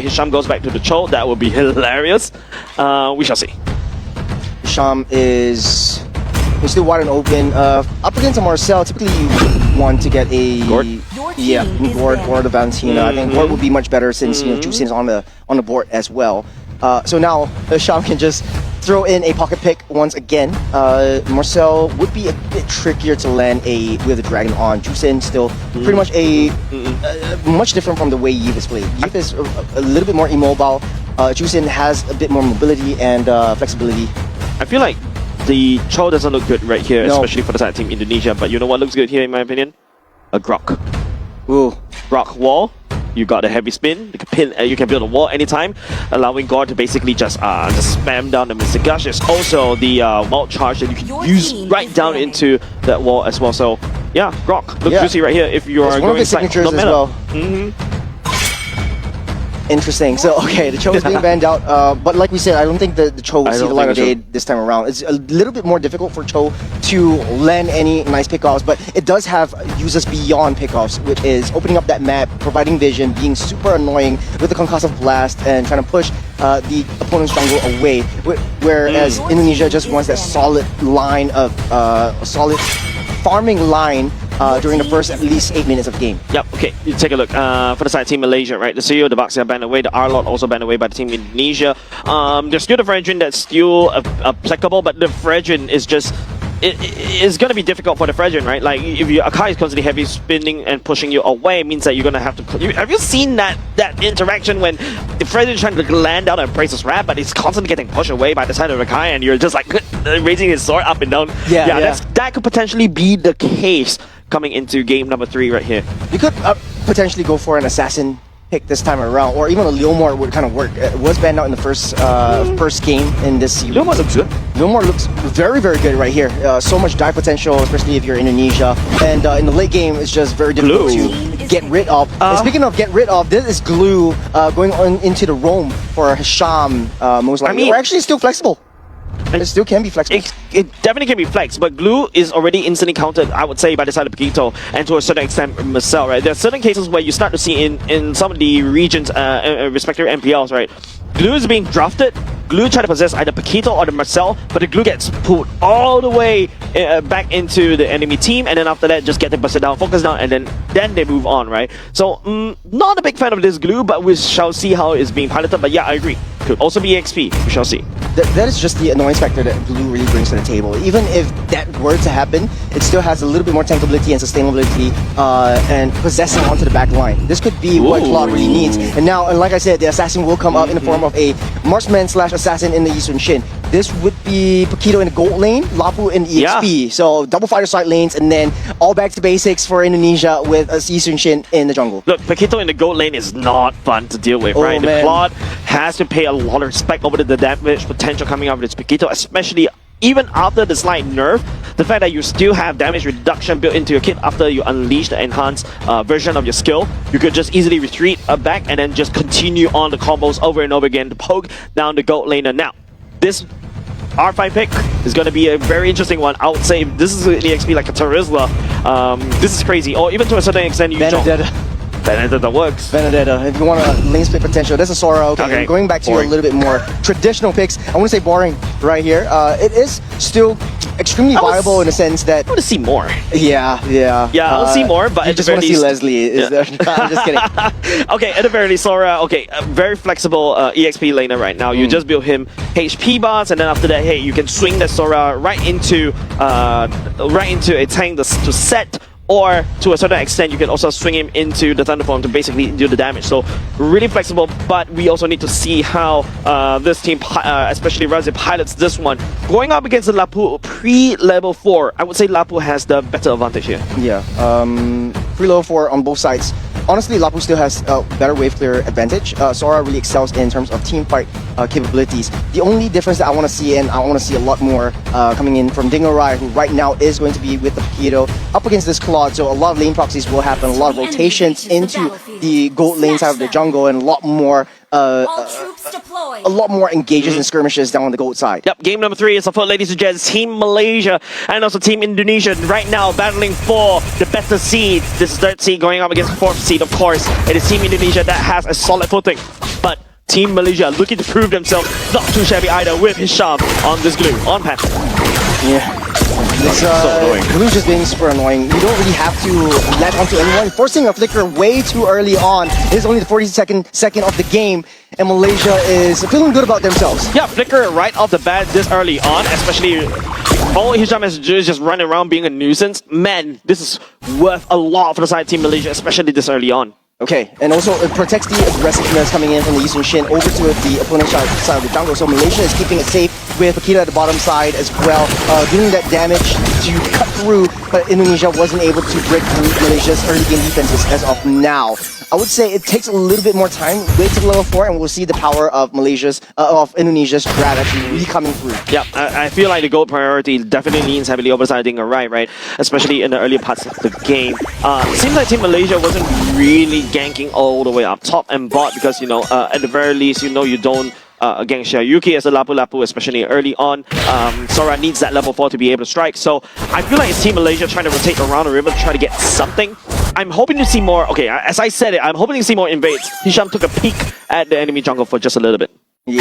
Hisham goes back to the Cho, that would be hilarious. We shall see. Hisham is still wide and open. Up against a Marcel, typically you want to get a Gord? Gord or the Valentina. I think Gord would be much better since Juicin is on the board as well. So now Hisham can just throw in a pocket pick once again. Marcel would be a bit trickier to land with a dragon on. Juicin still pretty much much different from the way Yves is played. Yves is a little bit more immobile. Juicin has a bit more mobility and flexibility. I feel like the Cho doesn't look good right here, especially for the side team Indonesia. But you know what looks good here, in my opinion? A Grok. Ooh. Grok wall. You got a heavy spin. You can pin. You can build a wall anytime, allowing Gord to basically just spam down the Mr. Gush. There's also the Malt Charge that you can use right down into that wall as well. So yeah, Grok looks juicy right here if you are one of going his signatures as well. Interesting. So, okay, the Cho is being banned out, but like we said, I don't think the Cho will see the light of day this time around. It's a little bit more difficult for Cho to land any nice pickoffs, but it does have uses beyond pickoffs, which is opening up that map, providing vision, being super annoying with the Concussive Blast, and trying to push the opponent's jungle away. Whereas Indonesia just wants that solid line of solid farming line during the first at least 8 minutes of game. Yep, okay, you take a look. For the side team Malaysia, right? The CEO, the Baxia banned away, the R-Lot also banned away by the team Indonesia. There's still the Fredrin that's still applicable, but the Fredrin is just... It's going to be difficult for the Fredrin, right? Like, if Akai is constantly heavy spinning and pushing you away, it means that you're going to have to... Have you seen that interaction when the Fredrin is trying to land down and brace his wrap, but he's constantly getting pushed away by the side of Akai, and you're just like raising his sword up and down? Yeah. That could potentially be the case coming into game number 3 right here. You could potentially go for an assassin pick this time around, or even a Leomord would kind of work. It was banned out in the first game in this series. Leomord looks good. Leomord looks very, very good right here. So much dive potential, especially if you're Indonesia. And in the late game, it's just very difficult to get rid of. And speaking of get rid of, this is Glue going on into the roam for Hisham, most likely. I mean, or actually still flexible. It still can be flexible. It definitely can be flexed, but Glue is already instantly countered, I would say, by the side of Paquito, and to a certain extent, Marcel, right? There are certain cases where you start to see in some of the regions, respective MPLs, right? Glue is being drafted, Glue try to possess either Paquito or the Marcel, but the Glue gets pulled all the way back into the enemy team, and then after that, just get them busted down, focus down, and then they move on, right? So, not a big fan of this Glue, but we shall see how it's being piloted, but yeah, I agree. Could also be XP, we shall see. That is just the annoyance factor that Glue really brings to the table. Even if that were to happen, it still has a little bit more tankability and sustainability and possessing onto the back line. This could be what Claude really needs. And now, and like I said, the assassin will come up in the form of a marksman / assassin in the Yi Sun-shin. This would be Paquito in the gold lane, Lapu in EXP. So double fighter side lanes, and then all back to basics for Indonesia with Yi Sun-shin in the jungle. Look, Paquito in the gold lane is not fun to deal with, right? The Claude has to pay a lot of respect over the damage potential coming out of this Paquito, especially even after the slight nerf. The fact that you still have damage reduction built into your kit after you unleash the enhanced version of your skill, you could just easily retreat back and then just continue on the combos over and over again to poke down the gold laner. Now, this R5 pick is going to be a very interesting one. I would say if this is an EXP like a Terizla, this is crazy. Or even to a certain extent, you Benedetta works. Benedetta, if you want a lane split potential, that's a Sora. Okay. Going back to a little bit more traditional picks, I want to say boring right here. It is still extremely viable in the sense that... I want to see more. Yeah. I'll see more, but you just want to see Leslie. I'm just kidding. Okay, at the very least, Sora, a very flexible EXP laner right now. You just build him HP bars, and then after that, hey, you can swing the Sora right into a tank to set. Or to a certain extent, you can also swing him into the Thunderform to basically do the damage. So really flexible, but we also need to see how this team, especially Razi, pilots this one. Going up against the Lapu pre-level 4, I would say Lapu has the better advantage here. Yeah, pre-level 4 on both sides. Honestly, Lapu still has a better wave clear advantage. Sora really excels in terms of team fight capabilities. The only difference that I want to see, and I want to see a lot more coming in from Dingorai, who right now is going to be with the Paquito up against this Claude. So a lot of lane proxies will happen, a lot of rotations into the gold lane side of the jungle, and a lot more engages and skirmishes down on the gold side. Yep, game number 3 is afoot, ladies and gents. Team Malaysia and also Team Indonesia right now battling for the better seed. This is 3rd seed going up against 4th seed, of course. It is Team Indonesia that has a solid footing. But Team Malaysia looking to prove themselves not too shabby either with Hisham on this glue, on Pat. Yeah. This Glue's just being super annoying. You don't really have to latch onto anyone. Forcing a flicker way too early on. It is only the 42nd second of the game, and Malaysia is feeling good about themselves. Yeah, flicker right off the bat this early on, especially all Hisham has to do is just run around being a nuisance. Man, this is worth a lot for the side Team Malaysia, especially this early on. Okay, and also it protects the aggressiveness coming in from the Yisun Shin over to the opponent's side of the jungle. So Malaysia is keeping it safe with Pakita at the bottom side as well, doing that damage to cut through, but Indonesia wasn't able to break through Malaysia's early game defenses as of now. I would say it takes a little bit more time. Wait till level 4 and we'll see the power of Indonesia's strat actually really coming through. Yeah, I feel like the gold priority definitely leans heavily over the side of Dinga right? Especially in the earlier parts of the game. Seems like Team Malaysia wasn't really ganking all the way up top and bot because, you know, at the very least, you know, you don't against Yuki as a Lapu Lapu, especially early on. Sora needs that level 4 to be able to strike. So I feel like it's Team Malaysia trying to rotate around the river to try to get something. I'm hoping to see more. Okay, as I said it, I'm hoping to see more invades. Hisham took a peek at the enemy jungle for just a little bit. Yeah,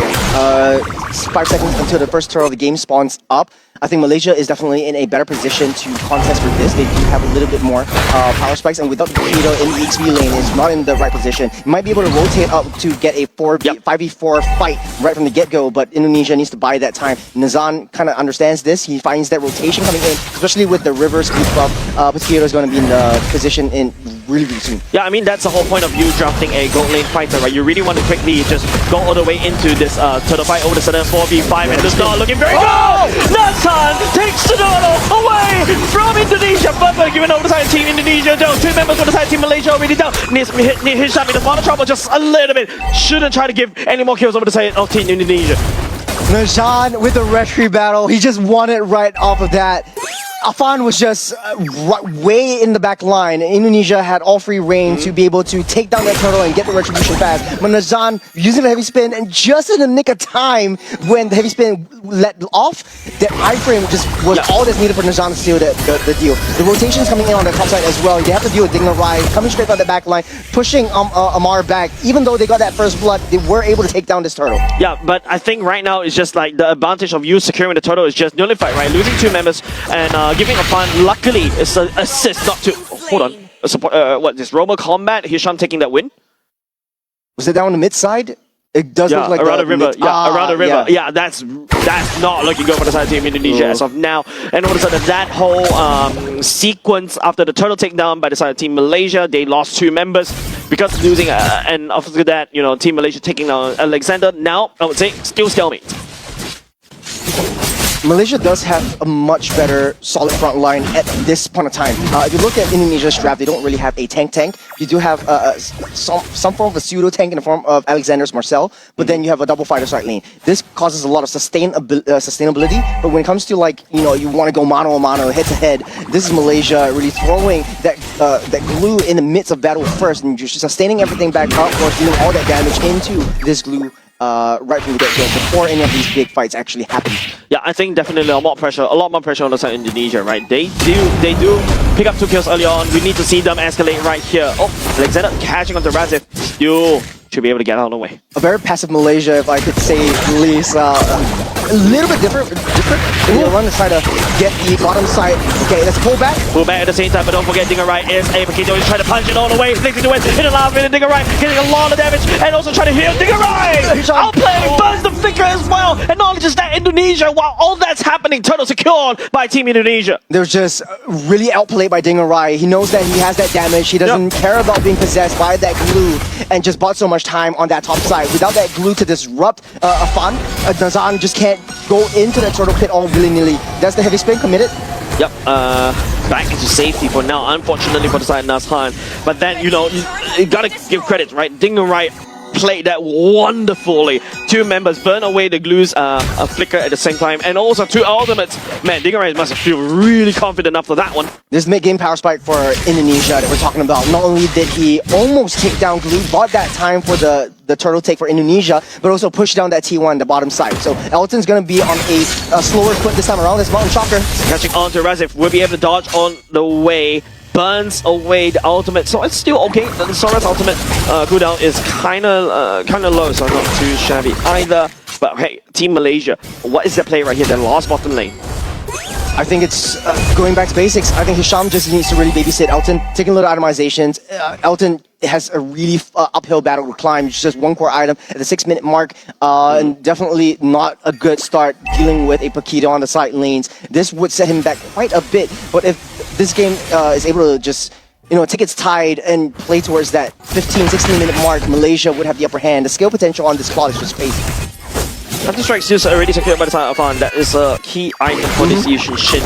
5 seconds until the first turtle of the game spawns up. I think Malaysia is definitely in a better position to contest for this. They do have a little bit more power spikes, and without the Potato in the XP lane, is not in the right position. You might be able to rotate up to get a 5v4 fight right from the get-go, but Indonesia needs to buy that time. Nazan kind of understands this. He finds that rotation coming in, especially with the river speed buff. Potato is going to be in the position in really soon. Yeah, I mean, that's the whole point of you drafting a gold lane fighter, right? You really want to quickly just go all the way into this turtle fight over the sudden 4v5, and it's not looking very good! Nazan takes the turtle away from Indonesia, but given over the side of Team Indonesia, though. 2 members on the side of Team Malaysia already down. Needs Hisham in a lot of trouble just a little bit. Shouldn't try to give any more kills over the side of Team Indonesia. Nazan with the retry battle, he just won it right off of that. Afan was just way in the back line. Indonesia had all free reign to be able to take down that turtle and get the retribution fast. But Nazan using the heavy spin, and just in the nick of time when the heavy spin let off, that iframe just was all that's needed for Nazan to seal the deal. The rotations coming in on the top side as well. They have to deal with Digna Rai coming straight from the back line, pushing Amar back. Even though they got that first blood, they were able to take down this turtle. Yeah, but I think right now it's just like the advantage of you securing the turtle is just nullified, right? Losing 2 members and giving a fun. Luckily, it's an assist, not to hold on. A support. What this Robo combat? Hisham taking that win. Was it down on the mid side? It does look like around the river. Around the river. Yeah, that's not looking good for the side of Team Indonesia as of now. And all of a sudden, that whole sequence after the turtle takedown by the side of Team Malaysia, they lost 2 members because of losing. And after that, you know, Team Malaysia taking down Alexander. Now, I would say, still stalemate. Malaysia does have a much better solid front line at this point of time. If you look at Indonesia's draft, they don't really have a tank. You do have some form of a pseudo tank in the form of Alexander's Marcel, but then you have a double fighter side lane. This causes a lot of sustainability, but when it comes to, like, you know, you want to go mano a mano, head to head, this is Malaysia really throwing that glue in the midst of battle first, and just sustaining everything back up or dealing all that damage into this glue right from the get-go before any of these big fights actually happen. Yeah, I think definitely a lot more pressure on the side of Indonesia, right? They do pick up 2 kills early on. We need to see them escalate right here. Oh, Alexander catching onto Razif. You should be able to get out of the way. A very passive Malaysia, if I could say at least. A little bit different. We'll run the side to get the bottom side. Okay, let's pull back. Pull back at the same time, but don't forget Dinga Rai is a Paquito. He's trying to punch it all the way, flicking to it, hit a last minute, Dinga Rai getting a lot of damage, and also trying to heal Dinga Rai! Outplaying, burns the flicker as well, and not just that, Indonesia, while all that's happening, turtle secured by Team Indonesia. They're just really outplayed by Dinga Rai. He knows that he has that damage, he doesn't care about being possessed by that glue, and just bought so much time on that top side. Without that glue to disrupt Afan, Nazan just can't go into that turtle pit all willy-nilly. That's the heavy spin committed. Yep, back into safety for now, unfortunately for the side of Nazhan. But then, you know, you gotta give credit, right? Dinga Rai played that wonderfully. 2 members burn away the glue's flicker at the same time, and also 2 ultimates. Man, Dinga Rai must feel really confident after that one. This mid-game power spike for Indonesia that we're talking about. Not only did he almost take down glue, bought that time for the turtle take for Indonesia, but also pushed down that T1, the bottom side. So Elton's going to be on a slower foot this time around. This Mountain Shocker catching on to Razif will be able to dodge on the way burns away the ultimate. So it's still okay. The Sora's ultimate cooldown is kind of low, so not too shabby either. But hey, Team Malaysia, what is the play right here? They lost bottom lane. I think it's going back to basics. I think Hisham just needs to really babysit Elton, taking little itemizations. Elton has a really uphill battle to climb. It's just one core item at the 6-minute mark, and definitely not a good start dealing with a Paquito on the side lanes. This would set him back quite a bit, but if this game is able to just take its tide and play towards that 15-16-minute mark, Malaysia would have the upper hand. The skill potential on this plot is just crazy. After Strike Zeus already secured by the side of Fan, that is a key item for this Yushin Shin.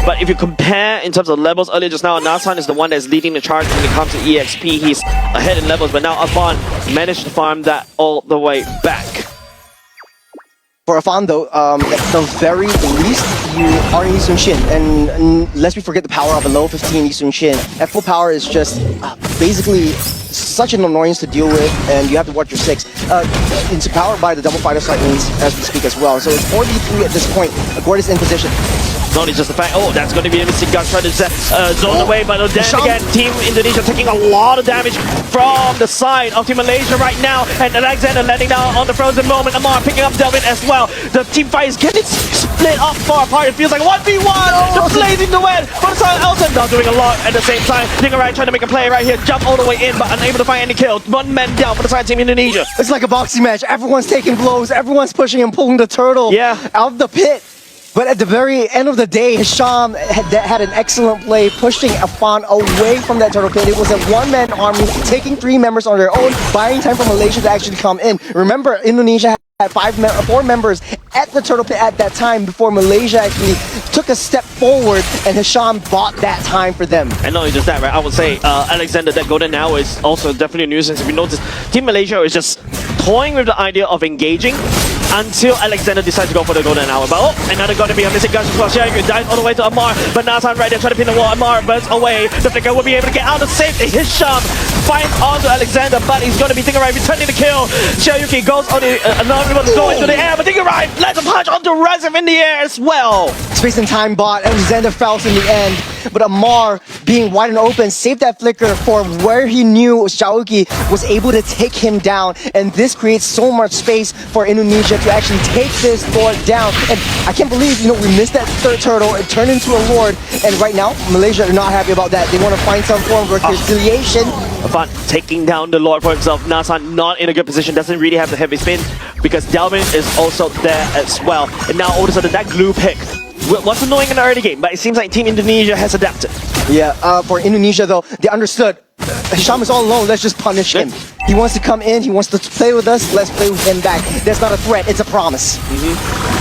But if you compare in terms of levels earlier just now, Nasan is the one that's leading the charge when it comes to EXP. He's ahead in levels, but now Afan managed to farm that all the way back. For Afan though, at the very least, you are in Yi Sun-shin, and lest we forget the power of a low 15 Yi Sun-shin. At full power is just basically such an annoyance to deal with, and you have to watch your 6. It's powered by the double fighter side lanes as we speak as well, so it's 4v3 at this point. Gord is in position. Not only just the fact, that's going to be a missing gun trying to zone away, but then again, Team Indonesia taking a lot of damage from the side of Team Malaysia right now, and Alexander landing down on the frozen moment. Amar picking up Delvin as well. The team fight is getting split up far apart. It feels like 1v1. The blazing the win for the side of Elton. Not doing a lot at the same time. Dingerai trying to make a play right here, jump all the way in, but unable to find any kill. One man down for the side of Team Indonesia. It's like a boxing match. Everyone's taking blows. Everyone's pushing and pulling the turtle out of the pit. But at the very end of the day, Hisham had an excellent play, pushing Afan away from that turtle pit. It was a one-man army, taking 3 members on their own, buying time for Malaysia to actually come in. Remember, Indonesia had 4 members at the turtle pit at that time before Malaysia actually took a step forward, and Hisham bought that time for them. And not only just that, right? I would say Alexander, that golden hour is also definitely a nuisance. If you notice, Team Malaysia is just toying with the idea of engaging until Alexander decides to go for the golden hour. But another going to be a missing gun as well. Xiaoyu dives all the way to Amar, but Nasan right there trying to pin the wall. Amar burns away. The flicker will be able to get out of safety. Hisham finds onto Alexander, but he's going to be Dingerai returning the kill. Xiaoyu goes on the another one to go into the air, but Dingerai lands a punch onto Razif in the air as well. Space and time bot. Alexander falls in the end, but Amar, being wide and open, saved that flicker for where he knew Xiaoyu was able to take him down, and this creates so much space for Indonesia to actually take this Lord down. And I can't believe, we missed that third turtle. It turned into a Lord, and right now, Malaysia are not happy about that. They want to find some form of reconciliation. Afan taking down the Lord for himself. Nasan not in a good position, doesn't really have the heavy spin because Delvin is also there as well. And now all of a sudden that glue pick was annoying in the early game, but it seems like Team Indonesia has adapted. Yeah, for Indonesia though, they understood. Hisham is all alone, let's just punish him. He wants to come in, he wants to play with us, let's play with him back. That's not a threat, it's a promise.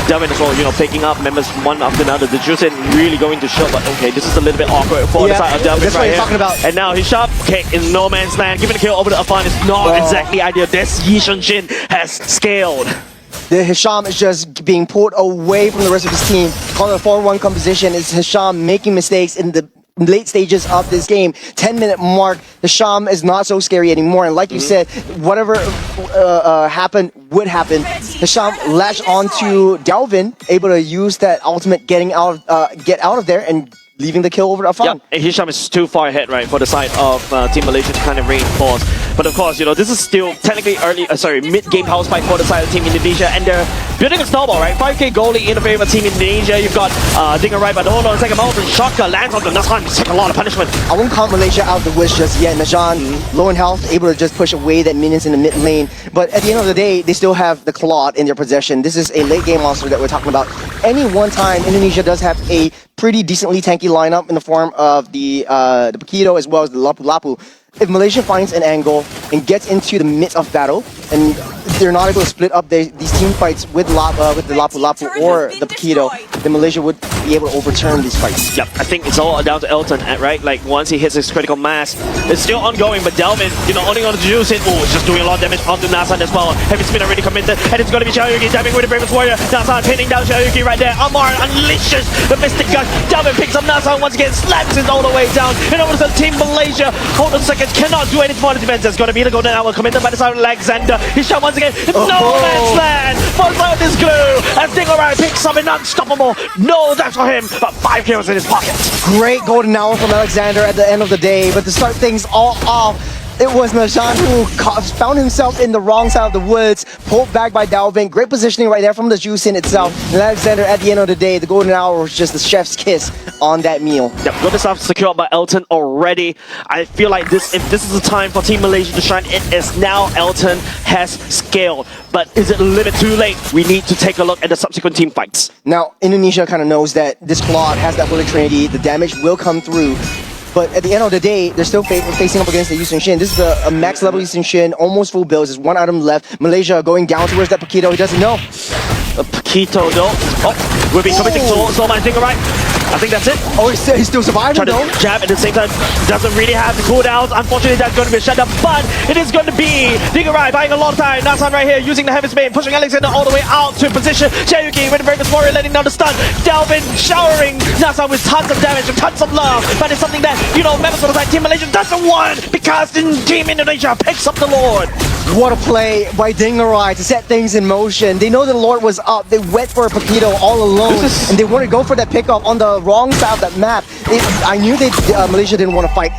Delvin as well, picking up members one after another. The Juicin really going to show, but okay, this is a little bit awkward for the side of Delvin. That's what you're talking about. And now Hisham, in no man's land, giving a kill over to Afan is not exactly ideal. This Yi Sun-shin has scaled. The Hisham is just being pulled away from the rest of his team. Calling a 4-1 composition is Hisham making mistakes in the late stages of this game. 10-minute mark, Hisham is not so scary anymore, and like you said, whatever happened would happen. Hisham latched onto Delvin, able to use that ultimate get out of there and leaving the kill over to Afan. Yeah, Hisham is too far ahead, right, for the side of Team Malaysia to kind of reinforce. But of course, this is still technically mid-game house fight for the side of Team Indonesia, and they're building a snowball, right? 5k goalie in the favor of Team Indonesia. You've got Dingerai, but hold on a second, Mountain Shocker lands on the Nasan. He's taking a lot of punishment. I won't count Malaysia out the wish just yet. Najan, low in health, able to just push away that minions in the mid lane. But at the end of the day, they still have the Claude in their possession. This is a late game monster that we're talking about. Any one time, Indonesia does have a pretty decently tanky lineup in the form of the Paquito as well as the Lapu Lapu. If Malaysia finds an angle and gets into the midst of battle, and they're not able to split up these team fights with the Lapu Lapu or the Paquito, then Malaysia would be able to overturn these fights. Yep, I think it's all down to Elton, right? Like, once he hits his critical mass, it's still ongoing, but Delvin, only on the juice in, it's just doing a lot of damage onto Nasan as well. Heavy spin already committed, and it's going to be Xiaoyu diving with the Bravest Warrior. Nasan pinning down Xiaoyu right there. Amar unleashes the Mystic Gun. Delvin picks up Nasan once again, slams it all the way down. And over to Team Malaysia, hold on a second, cannot do anything for the defense. It's going to be the golden hour committed by the side of Alexander. Hisham once again, no man's land. first light of this glue as Dingerai picks up an unstoppable. No, that's for him, but 5 kills in his pocket. Great golden hour from Alexander at the end of the day, but to start things all off, it was Nazhan who found himself in the wrong side of the woods, pulled back by Dalvin. Great positioning right there from the Juicing itself. And Alexander, at the end of the day, the golden hour was just the chef's kiss on that meal. Yep, got this stuff secured by Elton already. I feel like if this is the time for Team Malaysia to shine, it is now. Elton has scaled. But is it a little bit too late? We need to take a look at the subsequent team fights. Now, Indonesia kind of knows that this plot has that Holy Trinity. The damage will come through. But at the end of the day, they're still facing up against the Yusung Shin. This is a max level Yusung Shin, almost full builds. There's one item left. Malaysia going down towards that Paquito. He doesn't know. Paquito, no. Oh, we'll be committing so much. Right? I think that's it. Oh, he's still surviving though. Trying to jab at the same time. Doesn't really have the cooldowns. Unfortunately, that's going to be a shutdown. But it is going to be Dingerai buying a lot of time. Nazhan right here using the Heavy Spin, pushing Alexander all the way out to position. Xiaoyuki with the Bravest Warrior letting down the stun. Dalvin showering Nazhan with tons of damage and tons of love. But it's something that, members of the side Team Malaysia doesn't want because Team Indonesia picks up the Lord. What a play by Dingerai to set things in motion. They know the Lord was up. They went for a Paquito all alone. And they want to go for that pickup on the wrong side of that map. I knew Malaysia didn't want to fight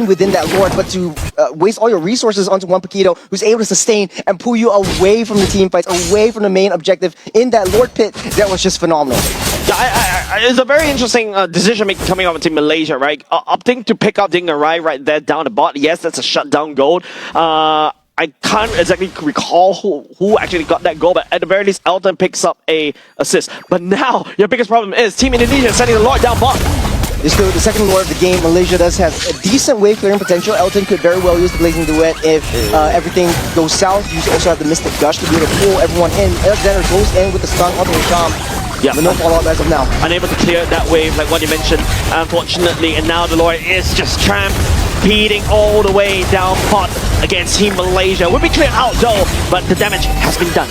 within that Lord, but to waste all your resources onto one Paquito who's able to sustain and pull you away from the team fights, away from the main objective in that Lord pit, that was just phenomenal. It's a very interesting decision making coming out of Team Malaysia, right? Opting to pick up Dingerai right there down the bot. Yes, that's a shutdown goal. I can't exactly recall who actually got that goal, but at the very least, Elton picks up a assist. But now, your biggest problem is Team Indonesia sending the Lord down bot. It's still the second Lord of the game. Malaysia does have a decent wave clearing potential. Elton could very well use the Blazing Duet if everything goes south. You also have the Mystic Gush to be able to pull everyone in. Alexander goes in with the stun onto Hisham. Yeah. But no follow-up as of now. Unable to clear that wave, like what you mentioned, unfortunately. And now the Lord is just trampeding all the way down pot against Team Malaysia. Will be cleared out though, but the damage has been done.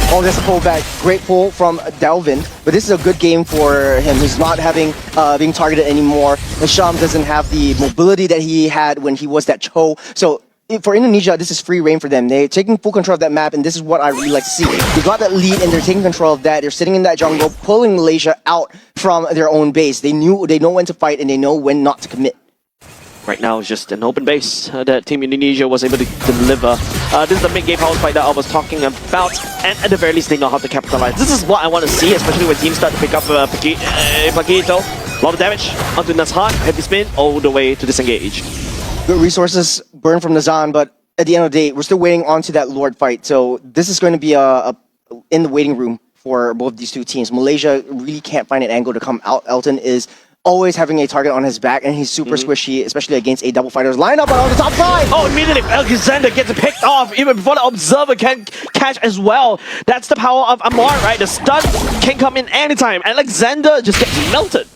Oh, there's a pullback. Great pull from Dalvin, but this is a good game for him. He's not having being targeted anymore. Hisham doesn't have the mobility that he had when he was that Cho. So for Indonesia, this is free reign for them. They're taking full control of that map, and this is what I really like to see. They got that lead, and they're taking control of that. They're sitting in that jungle, pulling Malaysia out from their own base. They know when to fight, and they know when not to commit. Right now, it's just an open base that Team Indonesia was able to deliver. This is the mid-game house fight that I was talking about, and at the very least, they know how to capitalize. This is what I want to see, especially when teams start to pick up Paquito. A lot of damage onto Nazhan, Heavy Spin, all the way to disengage. Good resources burned from Nazhan, but at the end of the day, we're still waiting on to that Lord fight. So this is going to be in the waiting room for both these two teams. Malaysia really can't find an angle to come out. Elton is always having a target on his back, and he's super squishy, especially against a double fighters. Line up on the top side! Oh, immediately Alexander gets picked off even before the Observer can catch as well. That's the power of Amar, right? The stun can come in anytime. Alexander just gets melted.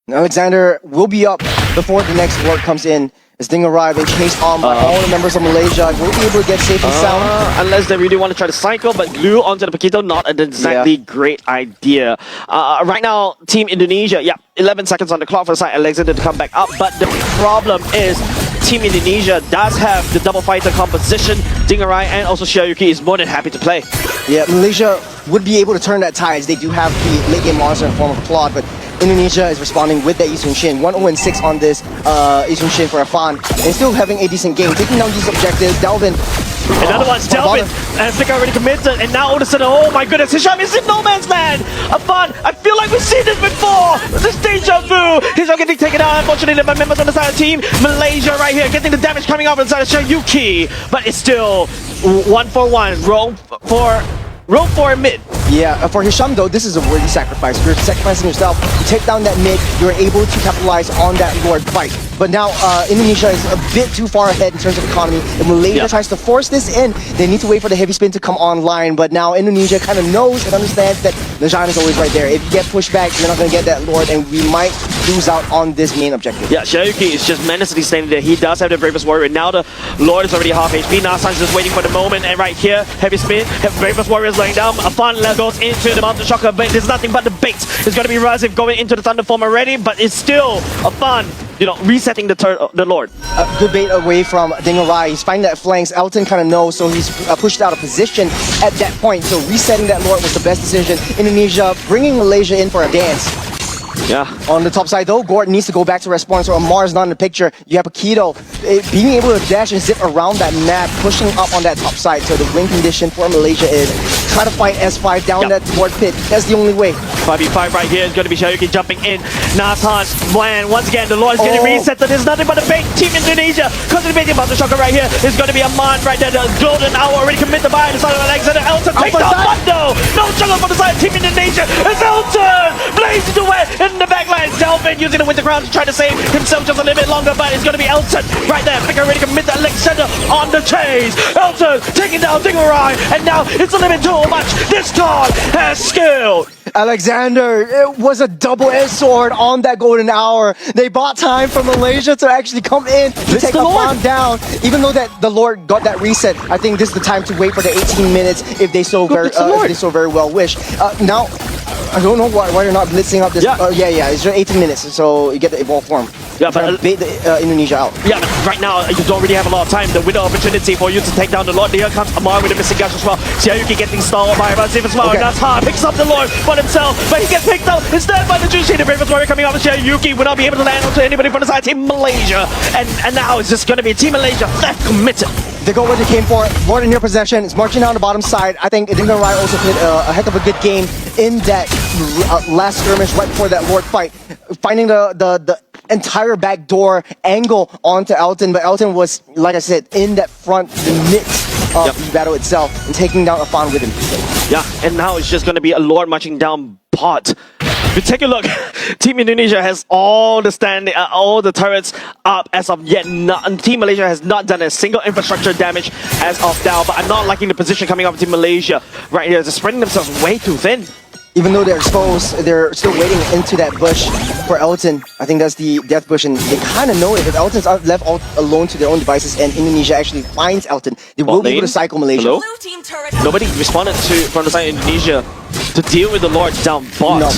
Alexander will be up before the next Lord comes in. As Dingerai being chased on by all the members of Malaysia, will be able to get safe and sound. Unless they really want to try to cycle, but glue onto the Paquito, not an exactly great idea. Right now, Team Indonesia, 11 seconds on the clock for the side Alexander to come back up, but the problem is Team Indonesia does have the double fighter composition. Dingerai and also Xiaoyuki is more than happy to play. Yeah, Malaysia would be able to turn that tide. They do have the late game monster in the form of Claude, but Indonesia is responding with that Yusung Shin. 1-0-6 on this Yusung Shin for Afan, and still having a decent game. Taking down these objectives, Dalvin. Another one's Dalvin, and I think I already committed, and now all of a sudden, oh my goodness, Hisham is in no man's land! Afan, I feel like we've seen this before! This deja vu! Hisham getting taken out, unfortunately, by members on the side of the team. Malaysia right here, getting the damage coming off inside of Xiaoyuki, but it's still 1-for-1, roll for mid. Yeah, for Hisham though, this is a worthy sacrifice. You're sacrificing yourself, you take down that mid, you're able to capitalize on that Lord fight. But now Indonesia is a bit too far ahead in terms of economy. If Malaysia tries to force this in, they need to wait for the Heavy Spin to come online. But now Indonesia kind of knows and understands that Nazhan is always right there. If you get pushed back, you're not going to get that Lord, and we might lose out on this main objective. Yeah, Xiaoyuki is just menacingly standing there. He does have the Bravest Warrior. Now the Lord is already half HP. Nazhan's just waiting for the moment, and right here, Heavy Spin, Bravest Warrior is laying down. Afan goes into the Mountain Shocker, but there's nothing but the bait. It's going to be Razif going into the Thunderform already, but it's still a fun, resetting the Lord. A good bait away from Dingarai. He's finding that flanks. Elton kind of knows, so he's pushed out of position at that point. So resetting that Lord was the best decision. Indonesia bringing Malaysia in for a dance. Yeah. On the top side though, Gordon needs to go back to respawn, so Amar's not in the picture. You have Akito being able to dash and zip around that map, pushing up on that top side. So the win condition for Malaysia is try to fight S5 down that ward pit. That's the only way. 5v5 right here is going to be Xiaoyuki jumping in. Nazhan, Bland, once again, the Lord is getting reset. So there's nothing but a bait. Team Indonesia, contemplating about the shocker right here, is going to be Aman right there. The golden hour already committed by the side of Alexander. Elton takes down Mundo. No struggle for the side of Team Indonesia. It's Elton blazing away in the backline. Delvin using the Winter Crown to try to save himself just a little bit longer, but it's going to be Elton right there. Pick already committed. Alexander on the chase. Elton taking down Dingarai, and now it's a little bit too much. This dog has skill. Alexander, it was a double-edged sword on that golden hour. They bought time for Malaysia to actually come in to take a farm down. Even though that the Lord got that reset, I think this is the time to wait for the 18 minutes if they so very well wish. Now, I don't know why you're not blitzing up this. Yeah, it's just 18 minutes, so you get the evolved form. Yeah, but bait the Indonesia out. Yeah, but right now you don't really have a lot of time. The window opportunity for you to take down the Lord. Here comes Amar with a missing gush as well. Xiaoyuki getting stalled by Razif as well. Okay. Nazhan picks up the Lord for himself, but he gets picked up instead by the Juicy. The Ravens Warrior coming off. Xiaoyuki will not be able to land onto anybody from the side. Team Malaysia, and now it's just going to be Team Malaysia theft committed. They go where they came for. Lord in near possession. It's marching down the bottom side. I think Dingarai also played a heck of a good game in that last skirmish right before that Lord fight, finding the entire back door angle onto Elton, but Elton was, like I said, in that front, the midst of the battle itself, and taking down Afan with him. Yeah, and now it's just going to be a Lord marching down bot. If you take a look, Team Indonesia has all the turrets up as of yet. Team Malaysia has not done a single infrastructure damage as of now, but I'm not liking the position coming up Team Malaysia right here. They're spreading themselves way too thin. Even though they're exposed, they're still waiting into that bush for Elton. I think that's the death bush, and they kind of know it. If Elton's left alone to their own devices and Indonesia actually finds Elton, they will be able to cycle Malaysia. Hello? Nobody responded from the side of Indonesia to deal with the Lord down bot. No,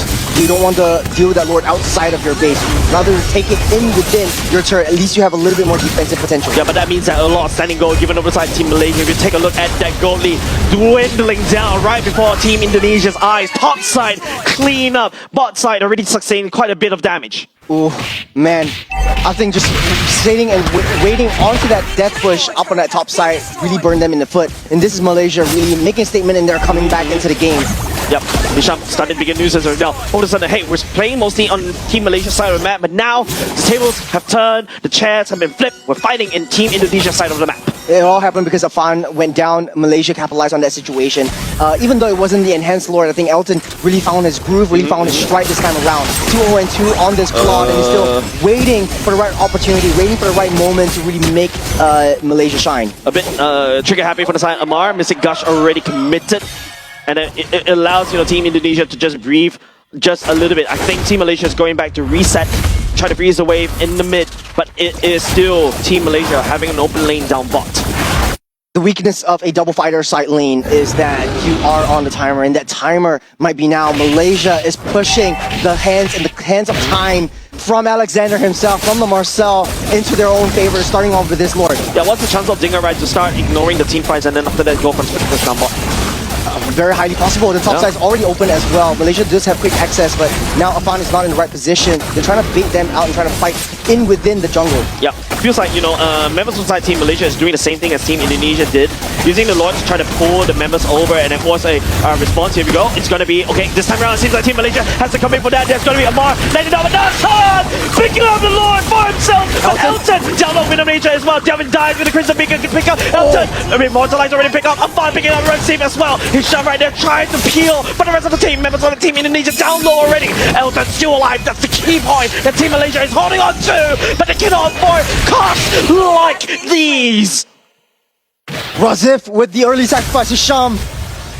you don't want to deal with that Lord outside of your base. Rather take it in within your turret. At least you have a little bit more defensive potential. Yeah, but that means that a lot of standing gold given over side Team Malaysia. If you take a look at that gold lead dwindling down right before Team Indonesia's eyes. Top side clean up. Bot side already sustaining quite a bit of damage. Oh man, I think just sitting and waiting onto that death bush up on that top side really burned them in the foot. And this is Malaysia really making a statement, and they're coming back into the game. Yep, Bisham started big news as now. All of a sudden, hey, we're playing mostly on Team Malaysia's side of the map, but now the tables have turned, the chairs have been flipped. We're fighting in Team Indonesia's side of the map. It all happened because Afan went down. Malaysia capitalized on that situation. Even though it wasn't the enhanced Lord, I think Elton really found his groove, really found his stride this time around. 2-0-2 on this Claude, and he's still waiting for the right opportunity, waiting for the right moment to really make Malaysia shine. A bit trigger happy for the side. Amar, missing Gush already committed. And it allows Team Indonesia to just breathe just a little bit. I think Team Malaysia is going back to reset, try to freeze the wave in the mid, but it is still Team Malaysia having an open lane down bot. The weakness of a double fighter side lane is that you are on the timer, and that timer might be now. Malaysia is pushing the hands of time from Alexander himself, from the Marcel, into their own favor, starting off with this Lord. Yeah, what's the chance of Dingarai to start ignoring the team fights and then after that go for this down bot? Very highly possible. The top side is already open as well. Malaysia does have quick access, but now Afan is not in the right position. They're trying to bait them out and trying to fight in within the jungle. Yeah, feels like, members of side Team Malaysia is doing the same thing as Team Indonesia did, using the Lord to try to pull the members over, and it was a response. Here we go. It's going to be, okay, this time around it seems like Team Malaysia has to come in for that. There's going to be Amar landing down, but Nazhan picking up the Lord for himself. But Elton down low with Malaysia as well. Devin dies with the Crimson Beacon to pick up Elton. Immortalized already pick up. Afan picking up Red Safe as well. He's shot right there, trying to peel, but the rest of the team members of the Team Indonesia down low already. Elton still alive. That's the key point that Team Malaysia is holding on to, but they cannot afford costs like these. Razif with the early sacrifice. Hisham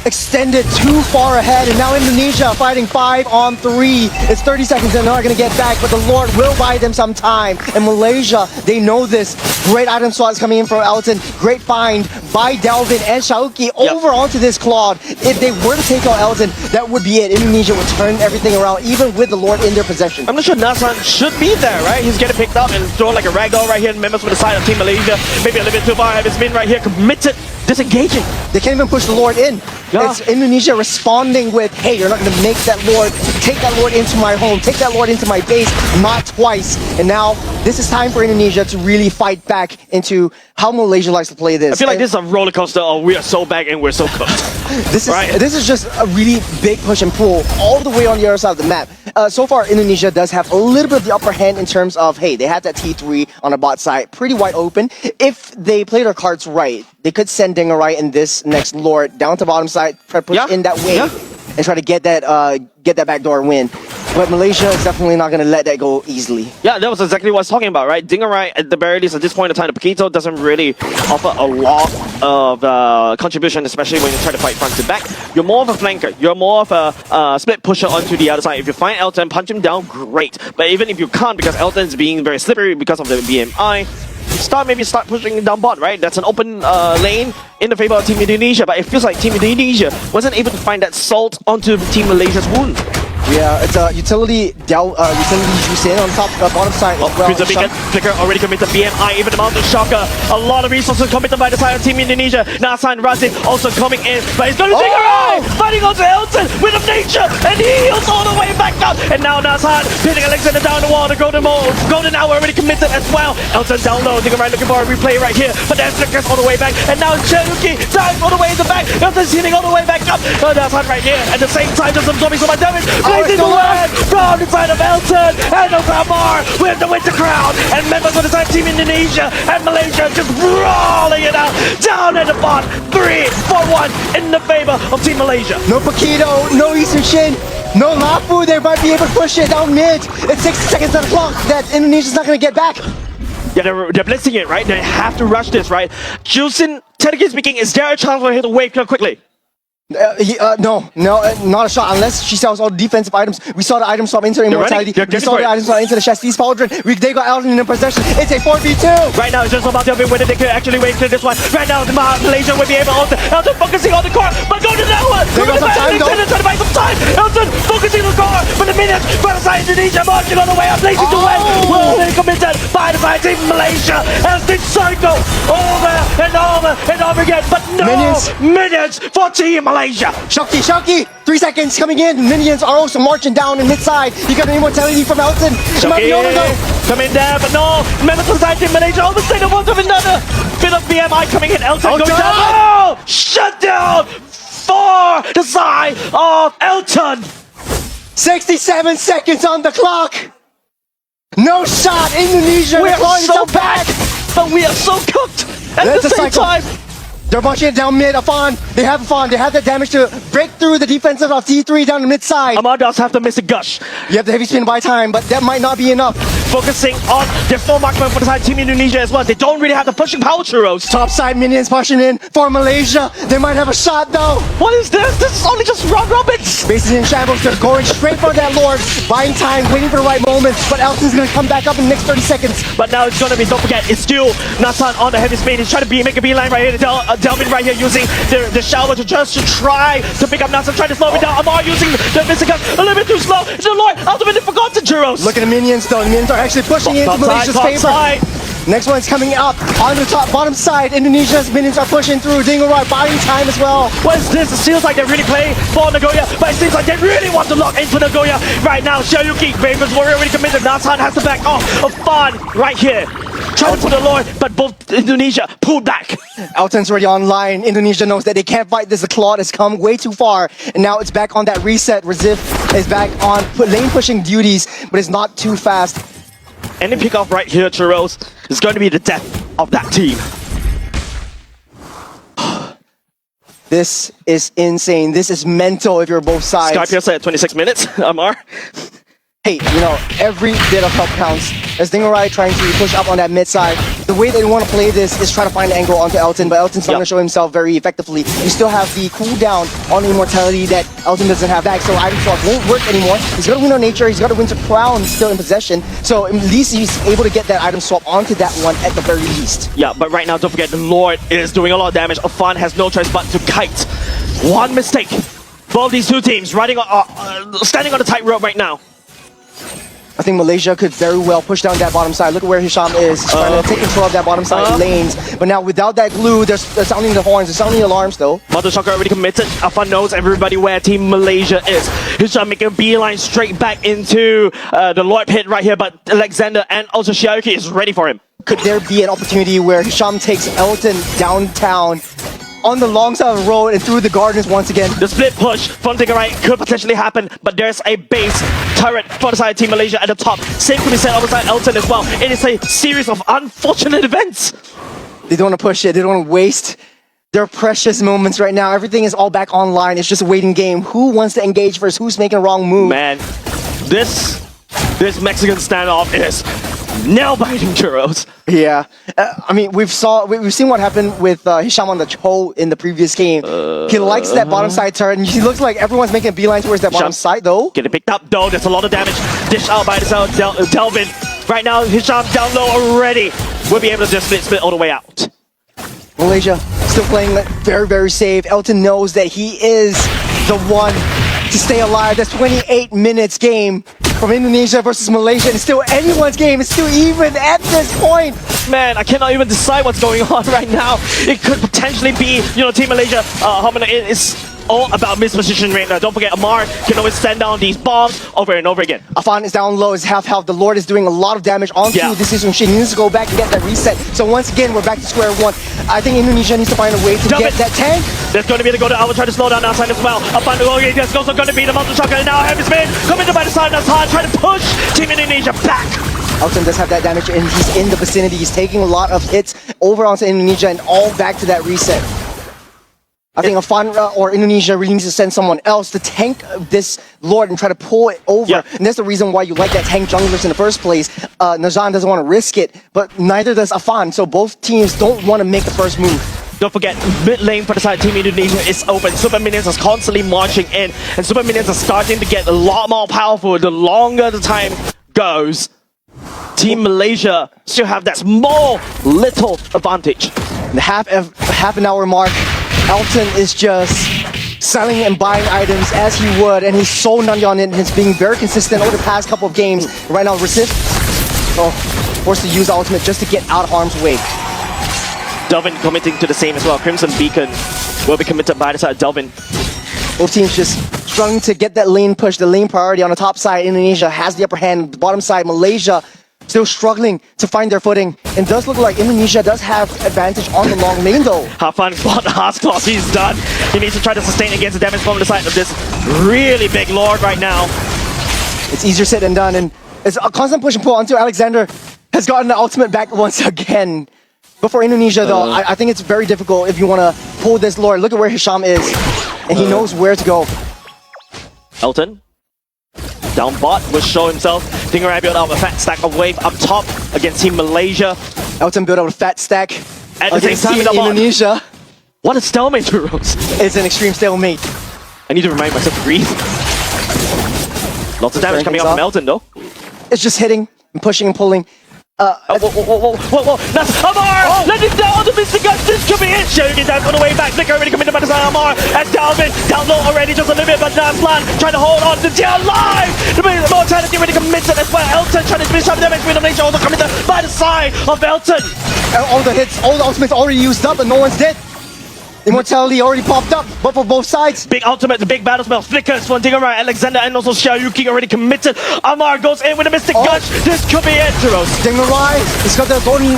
extended too far ahead, and now Indonesia fighting 5-on-3. It's 30 seconds, they're not going to get back, but the Lord will buy them some time. And Malaysia, they know this. Great item slots coming in from Elton. Great find by Delvin and Shauki over onto this Claude. If they were to take out Elton, that would be it. Indonesia would turn everything around, even with the Lord in their possession. I'm not sure Nasan should be there, right? He's getting picked up and thrown like a ragdoll right here. Members with the side of Team Malaysia. Maybe a little bit too far. Have his min right here committed, disengaging. They can't even push the Lord in. Yeah. It's Indonesia responding with, hey, you're not going to make that Lord, take that Lord into my home, take that Lord into my base, not twice. And now, this is time for Indonesia to really fight back into how Malaysia likes to play this. I feel like this is a roller coaster of we are so back and we're so cooked. This is just a really big push and pull all the way on the other side of the map. So far, Indonesia does have a little bit of the upper hand in terms of, hey, they had that T3 on the bot side, pretty wide open. If they play their cards right, they could send Dingarai in this next Lord down to bottom side, try to push in that wave, and try to get that backdoor win. But Malaysia is definitely not going to let that go easily. Yeah, that was exactly what I was talking about, right? Dingarai, at the very least, at this point in time, the Paquito doesn't really offer a lot of contribution, especially when you try to fight front to back. You're more of a flanker. You're more of a split pusher onto the other side. If you find Elton, punch him down, great. But even if you can't, because Elton's being very slippery because of the BMI, maybe start pushing down bot, right? That's an open lane in the favor of Team Indonesia, but it feels like Team Indonesia wasn't able to find that salt onto Team Malaysia's wound. Yeah, it's a utility Jusin on top, bottom side. Crimson Beacon, Flicker already committed BMI, even the Mountain Shocker. A lot of resources committed by the side of Team Indonesia. Nasan Razif also coming in, but he's going to Dingarai! Fighting onto Elton with a nature, and he heals all the way back up. And now Nasan hitting Alexander down the wall. The Golden Hour already committed as well. Elton down low, Dingarai looking for a replay right here, but then Flicker's all the way back. And now Cherokee dives all the way in the back. Elton's hitting all the way back up. Nasan right here, at the same time, just absorbing so much damage. Blazing the way from the side of Elton and Okamar with the Winter Crown, and members of the side Team Indonesia and Malaysia just rolling it out down at the bot. 3-4-1 in the favor of Team Malaysia. No Paquito, no Eastern Shin, no Lapu. They might be able to push it down mid. It's 60 seconds on the clock that Indonesia's not going to get back. Yeah, they're blitzing it, right? They have to rush this, right? Jusin, technically speaking, is there a chance for him to wave quickly? No, not a shot unless she sells all the defensive items. We saw the item swap into Immortality. We saw the item swap into the Shastis Pauldron. They got Elton in possession. It's a 4v2. Right now, it's just about Delvin whether they could actually wait to this one. Right now, Malaysia will be able to Elton focusing on the core, but go to that one. They got some time though. Trying to buy some time. Elton focusing on the core, but the minutes by the side Indonesia marching on the way up, blazing to win. Well, they committed by the side Team Malaysia as they cycle over and over and over again. But no minions for Team Malaysia. Shauki, 3 seconds coming in. Minions are also marching down in mid-side. You got an Immortality from Elton. She might be over though. Come in there, but no. Members of the side Team Malaysia almost take the one of another. Bit of BMI coming in. Elton going down. Oh! Shut down for the side of Elton. 67 seconds on the clock. No shot. Indonesia. We are so back, but we are so cooked at the same time. They're marching it down mid, Afan. They have Afan. They have the damage to break through the defensive of T3 down the mid side. Amar does have to miss a gush. You have the heavy spin by time, but that might not be enough. Focusing on their full marksman for the side Team Indonesia as well. They don't really have the pushing power, Churros. Top side minions pushing in for Malaysia. They might have a shot though. What is this? This is only just round robins. Bases in shambles. They're going straight for that Lord. Buying time, waiting for the right moment. But Elton's going to come back up in the next 30 seconds. But now it's going to be, don't forget, it's still Nasan on the heavy spin. He's trying to make a beeline right here to Delvin right here using the shower to try to pick up Nasan, trying to slow it down. Amar using the missing gun a little bit too slow. The Lord ultimately forgot to Churros. Look at the minions though. The minions are actually pushing into Malaysia's favor. Next one's coming up on the bottom side. Indonesia's minions are pushing through. Dingarai buying time as well. What is this? It feels like they're really playing for Nagoya, but it seems like they really want to lock into Nagoya right now. Xiaoyuki, Ravens Warrior already committed. Nasan has to back off of Fan right here. Trying to put the Lord, but both Indonesia pulled back. Elton's already online. Indonesia knows that they can't fight this. The Claude has come way too far, and now it's back on that reset. Razif is back on lane pushing duties, but it's not too fast. Any pick off right here, Churros, is going to be the death of that team. This is insane. This is mental if you're both sides. Skype here said 26 minutes, Amar. hey, you know, every bit of help counts. As Dingerai trying to push up on that mid side, the way they want to play this is try to find an angle onto Elton, but Elton's not going to show himself very effectively. You still have the cooldown on Immortality that Elton doesn't have back, so item swap won't work anymore. He's got to win on nature, he's got to win to Crown still in possession, so at least he's able to get that item swap onto that one at the very least. Yeah, but right now, don't forget, the Lord is doing a lot of damage. Afan has no choice but to kite. One mistake. Both these two teams riding standing on the tightrope right now. I think Malaysia could very well push down that bottom side. Look at where Hisham is. He's trying to take control of that bottom side lanes. But now without that glue, they're sounding the horns, they're sounding the alarms though. Mother Shocker already committed. Afan knows everybody where Team Malaysia is. Hisham making a beeline straight back into the Lord pit right here, but Alexander and also Xiaoyuki is ready for him. Could there be an opportunity where Hisham takes Elton downtown on the long side of the road and through the gardens once again? The split push from Dingerai could potentially happen, but there's a base turret for the side of Team Malaysia at the top. Same could be said on the side Elton as well. It is a series of unfortunate events. They don't want to push it, they don't want to waste their precious moments right now. Everything is all back online, it's just a waiting game. Who wants to engage first? Who's making a wrong move? Man, this Mexican standoff is nail-biting, Churros. Yeah, I mean, we've seen what happened with Hisham on the Cho in the previous game. He likes that bottom side turret, and he looks like everyone's making a beeline towards that bottom side, though. Getting picked up, though. There's a lot of damage dished out by the Delvin. Right now, Hisham down low already. We'll be able to just split all the way out. Malaysia still playing very, very safe. Elton knows that he is the one to stay alive. That's 28 minutes game from Indonesia versus Malaysia. It's still anyone's game. It's still even at this point. Man, I cannot even decide what's going on right now. It could potentially be, Team Malaysia. It's all about mispositioning right now. Don't forget, Amar can always send down these bombs over and over again. Afan is down low, is half health. The Lord is doing a lot of damage onto this machine. He needs to go back and get that reset. So once again, we're back to square one. I think Indonesia needs to find a way to get that tank. There's going to be the go to try to slow down outside as well. Afan, there's also going to be the Mountain Shocker. And now Heavy Spin coming in by the side of Hassan, trying to push Team Indonesia back. Elton does have that damage, and he's in the vicinity. He's taking a lot of hits over onto Indonesia and all back to that reset. I think Afan or Indonesia really needs to send someone else to tank this Lord and try to pull it over. And that's the reason why you like that tank junglers in the first place. Nazan doesn't want to risk it, but neither does Afan. So both teams don't want to make the first move. Don't forget, mid lane for the side of Team Indonesia is open. Super Minions are constantly marching in, and Super Minions are starting to get a lot more powerful the longer the time goes. Team Malaysia still have that small little advantage. The half an hour mark, Elton is just selling and buying items as he would, and he's so none and he's being very consistent over the past couple of games. Right now, Resist, forced to use ultimate just to get out of harm's way. Delvin committing to the same as well. Crimson Beacon will be committed by the side of Delvin. Both teams just struggling to get that lane push, the lane priority on the top side. Indonesia has the upper hand. The bottom side, Malaysia still struggling to find their footing. And does look like Indonesia does have advantage on the long lane though. Hafan fought the Heart's Claws, he's done. He needs to try to sustain against the damage from the side of this really big Lord right now. It's easier said than done, and it's a constant push and pull until Alexander has gotten the ultimate back once again. But for Indonesia though, I think it's very difficult if you want to pull this Lord. Look at where Hisham is, and he knows where to go. Elton down bot will show himself. Dingerai built up a fat stack of wave up top against Team Malaysia. Elton built up a fat stack at the same time Team Indonesia. What a stalemate, Rose. It's an extreme stalemate. I need to remind myself to breathe. Lots of damage coming out from Elton though. It's just hitting and pushing and pulling. Whoa. That's Amar! Let him down to Mr. Guts. This could be it. Xiaoyuki down on the way back. Flicker already committed by the side of Amar. As Dalvin down low already, just a little bit, but Naslan trying to hold on to stay alive. The mortality already committed as well. Elton trying to finish some damage. Indonesia also committed by the side of Elton. All the hits, all the ultimates already used up, and no one's dead. Immortality already popped up, but for both sides. Big ultimate, the big battle spell flickers from Dingerai, Alexander, and also Xiaoyuki already committed. Amar goes in with a Mystic Gush. This could be it, Zeros. Dingerai, he's got the golden,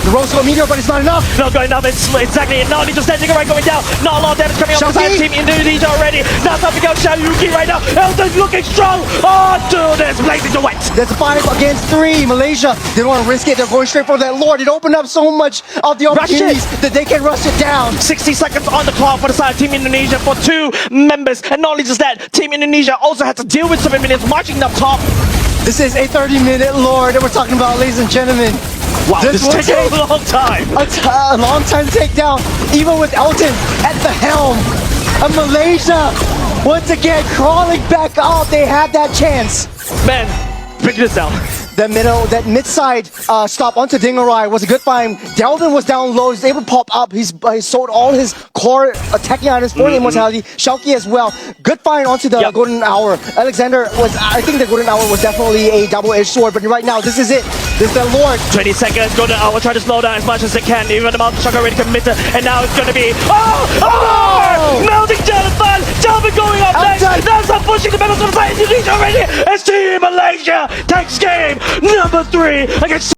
the Rose Gold Meteor, but it's not enough. Not going enough, it's exactly it. Now he just Dingerai going down. Not a lot of damage coming off the side of Team Indonesia already. Now something else, Xiaoyuki right now. Elton's looking strong. Oh, dude, there's blazing to wet. There's 5 against 3. Malaysia, they don't want to risk it. They're going straight for that Lord. It opened up so much of the opportunities that they can rush it down. 60 seconds on the clock for the side of Team Indonesia for 2 members. And not only just that, Team Indonesia also had to deal with Super Minions marching up top. This is a 30-minute lore that we're talking about, ladies and gentlemen. Wow, this will takes a long time. a long time to take down, even with Elton at the helm. And Malaysia, once again, crawling back up. They had that chance. Man, break this out. That mid-side stop onto Dingarai was a good find. Delvin was down low, he's able to pop up. He sold all his core attacking items for immortality. Shauki as well. Good find onto the Golden Hour. Alexander I think the Golden Hour was definitely a double-edged sword, but right now, this is it. This is the Lord. 20 seconds, Golden Hour try to slow down as much as it can. Even the Mountain Shock already committed, and now it's gonna be melting Jellyfan! Delvin going up next! Now start pushing the medals to the side. Indonesia already! It's Team Malaysia takes game number 3 against